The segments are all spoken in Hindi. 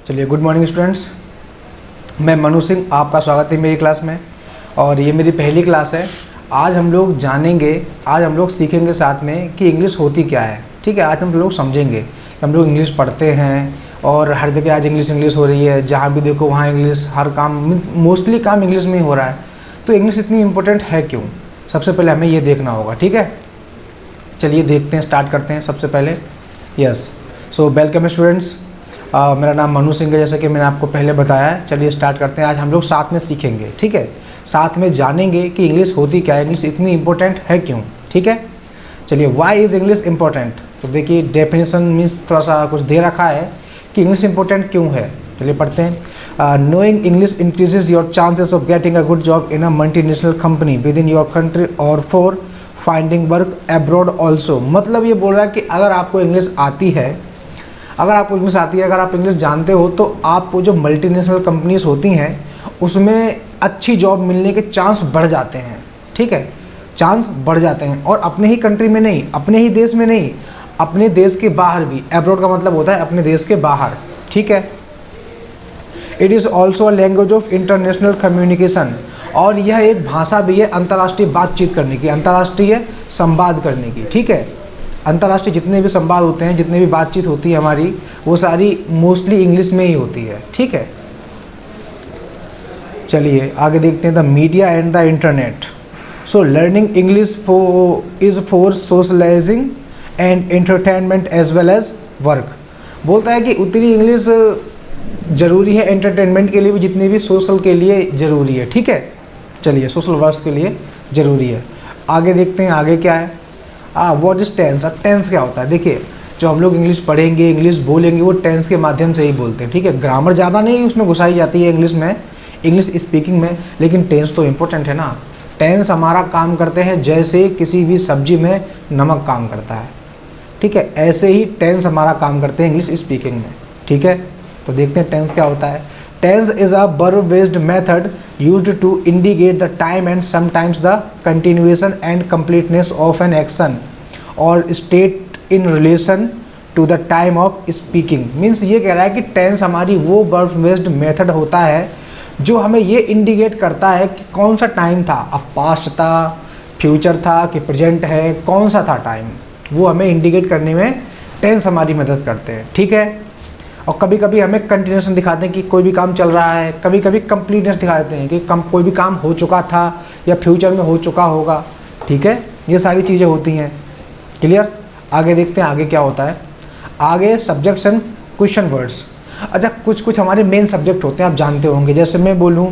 चलिए, गुड मॉर्निंग स्टूडेंट्स। मैं मनु सिंह, आपका स्वागत है मेरी क्लास में। और ये मेरी पहली क्लास है। आज हम लोग जानेंगे, आज हम लोग सीखेंगे साथ में कि इंग्लिश होती क्या है। ठीक है, आज हम लोग समझेंगे कि हम लोग इंग्लिश पढ़ते हैं और हर जगह आज इंग्लिश हो रही है। जहाँ भी देखो वहाँ इंग्लिश, हर काम, मोस्टली काम इंग्लिश में ही हो रहा है। तो इंग्लिश इतनी इम्पोर्टेंट है क्यों, सबसे पहले हमें ये देखना होगा। ठीक है, चलिए देखते हैं, स्टार्ट करते हैं सबसे पहले। Yes, so welcome students. मेरा नाम मनु सिंह है, जैसे कि मैंने आपको पहले बताया है। चलिए स्टार्ट करते हैं। आज हम लोग साथ में सीखेंगे, ठीक है, साथ में जानेंगे कि इंग्लिश होती क्या है, इंग्लिश इतनी इम्पोर्टेंट है क्यों। ठीक है, चलिए, वाई इज़ इंग्लिश इम्पोर्टेंट। तो देखिए, डेफिनेशन मीन्स थोड़ा सा कुछ दे रखा है कि इंग्लिश इम्पोर्टेंट क्यों है। चलिए पढ़ते हैं। Knowing English increases your chances of getting a good job in a multinational company with in your country और for finding work abroad also. मतलब ये बोल रहा है कि अगर आपको इंग्लिश आती है, अगर आप इंग्लिश जानते हो, तो आप जो मल्टीनेशनल कंपनीज होती हैं उसमें अच्छी जॉब मिलने के चांस बढ़ जाते हैं। ठीक है, चांस बढ़ जाते हैं। और अपने ही कंट्री में नहीं, अपने ही देश में नहीं, अपने देश के बाहर भी। एब्रॉड का मतलब होता है अपने देश के बाहर। ठीक है, it is also a language of international communication. और यह एक भाषा भी है अंतर्राष्ट्रीय बातचीत करने की, अंतर्राष्ट्रीय संवाद करने की। ठीक है, अंतर्राष्ट्रीय जितने भी संवाद होते हैं, जितने भी बातचीत होती है हमारी, वो सारी मोस्टली इंग्लिश में ही होती है। ठीक है, चलिए आगे देखते हैं। The media and the internet. So learning English is for socialising and entertainment as well as work. बोलता है कि उतनी इंग्लिश ज़रूरी है एंटरटेनमेंट के लिए भी जितनी भी सोशल के लिए ज़रूरी है। ठीक है, चलिए, सोशल वर्क्स के लिए ज़रूरी है। आगे देखते हैं, आगे क्या है। What is tense. अब टेंस क्या होता है। देखिए, जो हम लोग इंग्लिश पढ़ेंगे, इंग्लिश बोलेंगे, वो टेंस के माध्यम से ही बोलते हैं। ठीक है, ग्रामर ज़्यादा नहीं उसमें घुसाई जाती है इंग्लिश में, इंग्लिश स्पीकिंग में, लेकिन टेंस तो इम्पोर्टेंट है ना। टेंस हमारा काम करते हैं जैसे किसी भी सब्जी में नमक काम करता है। ठीक है, ऐसे ही टेंस हमारा काम करते हैं इंग्लिश स्पीकिंग में। ठीक है, तो देखते हैं टेंस क्या होता है। Tense is a verb based method used to indicate the time and sometimes the continuation and completeness of an action or state in relation to the time of speaking। Means ये कह रहा है कि टेंस हमारी वो वर्ब बेस्ड मेथड होता है जो हमें ये इंडिकेट करता है कि कौन सा टाइम था, अब पास्ट था, फ्यूचर था कि प्रेजेंट है, कौन सा था टाइम, वो हमें इंडिकेट करने में टेंस हमारी मदद करते हैं। ठीक है, और कभी कभी हमें कंटिन्यूशन दिखाते हैं कि कोई भी काम चल रहा है, कभी कभी कंप्लीटनेस दिखा देते हैं कि कोई भी काम हो चुका था या फ्यूचर में हो चुका होगा। ठीक है, ये सारी चीज़ें होती हैं। क्लियर, आगे देखते हैं आगे क्या होता है। आगे सब्जेक्ट्स एंड क्वेश्चन वर्ड्स। अच्छा, कुछ हमारे मेन सब्जेक्ट होते हैं, आप जानते होंगे। जैसे मैं बोलूँ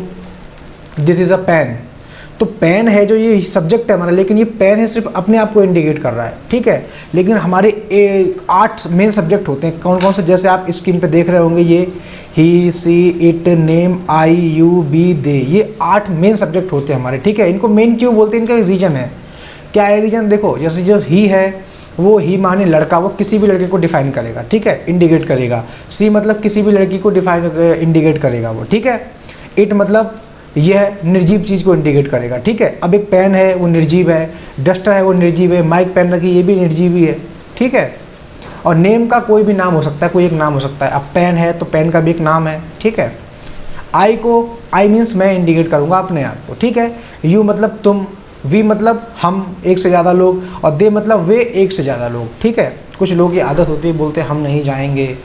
दिस इज़ अ पेन, तो पेन है जो ये सब्जेक्ट है हमारा, लेकिन ये पेन है सिर्फ अपने आप को इंडिकेट कर रहा है। ठीक है, लेकिन हमारे 8 मेन सब्जेक्ट होते हैं। कौन कौन से, जैसे आप स्क्रीन पे देख रहे होंगे, ये he, see, it, name, I, you, be, they, ये 8 मेन सब्जेक्ट होते हैं हमारे। ठीक है, इनको मेन क्यों बोलते हैं, इनका रीजन है। क्या है रीजन, देखो, जैसे जो ही है, वो ही माने लड़का, वो किसी भी लड़के को डिफाइन करेगा। ठीक है, इंडिकेट करेगा। सी मतलब किसी भी लड़की को इंडिकेट करेगा वो। ठीक है, इट मतलब यह निर्जीव चीज़ को इंडिकेट करेगा। ठीक है, अब एक पेन है वो निर्जीव है, डस्टर है वो निर्जीव है, माइक पेन रखी ये भी निर्जीव ही है। ठीक है, और नेम का कोई भी नाम हो सकता है, कोई एक नाम हो सकता है। अब पेन है तो पेन का भी एक नाम है। ठीक है, आई मीन्स मैं इंडिकेट करूँगा अपने आप को। ठीक है, यू मतलब तुम, वी मतलब हम, एक से ज़्यादा लोग, और दे मतलब वे, एक से ज़्यादा लोग। ठीक है, कुछ लोग की आदत होती है, बोलते हैं हम नहीं जाएंगे,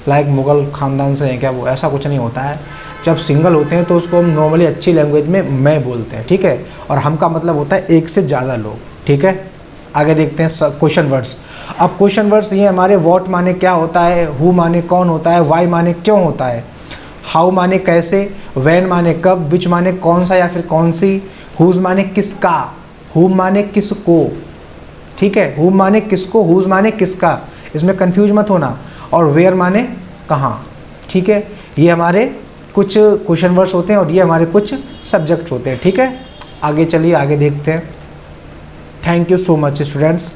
लाइक मुग़ल ख़ानदान से हैं क्या वो, ऐसा कुछ नहीं होता है। जब सिंगल होते हैं तो उसको हम नॉर्मली अच्छी लैंग्वेज में मैं बोलते हैं। ठीक है, और हम का मतलब होता है एक से ज़्यादा लोग। ठीक है, आगे देखते हैं क्वेश्चन वर्ड्स। अब क्वेश्चन वर्ड्स ये हमारे व्हाट माने क्या होता है, हु माने कौन होता है, वाई माने क्यों होता है, हाउ माने कैसे, व्हेन माने कब, विच माने कौन सा या फिर कौन सी, हुज माने किसका, हुम माने किसको। ठीक है, हुम माने किसको, हुज माने किसका, इसमें कंफ्यूज मत होना, और वेयर माने कहाँ। ठीक है, ये हमारे कुछ क्वेश्चन वर्ड्स होते हैं और ये हमारे कुछ सब्जेक्ट्स होते हैं। ठीक है, आगे चलिए आगे देखते हैं। Thank you so much students.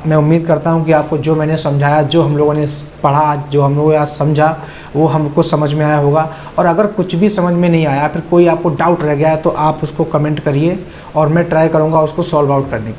मैं उम्मीद करता हूँ कि आपको जो मैंने समझाया, जो हम लोगों ने पढ़ा, जो हम लोगों ने आज समझा, वो हमको समझ में आया होगा। और अगर कुछ भी समझ में नहीं आया, फिर कोई आपको डाउट रह गया है, तो आप उसको कमेंट करिए और मैं ट्राई करूँगा उसको सॉल्व आउट करने की।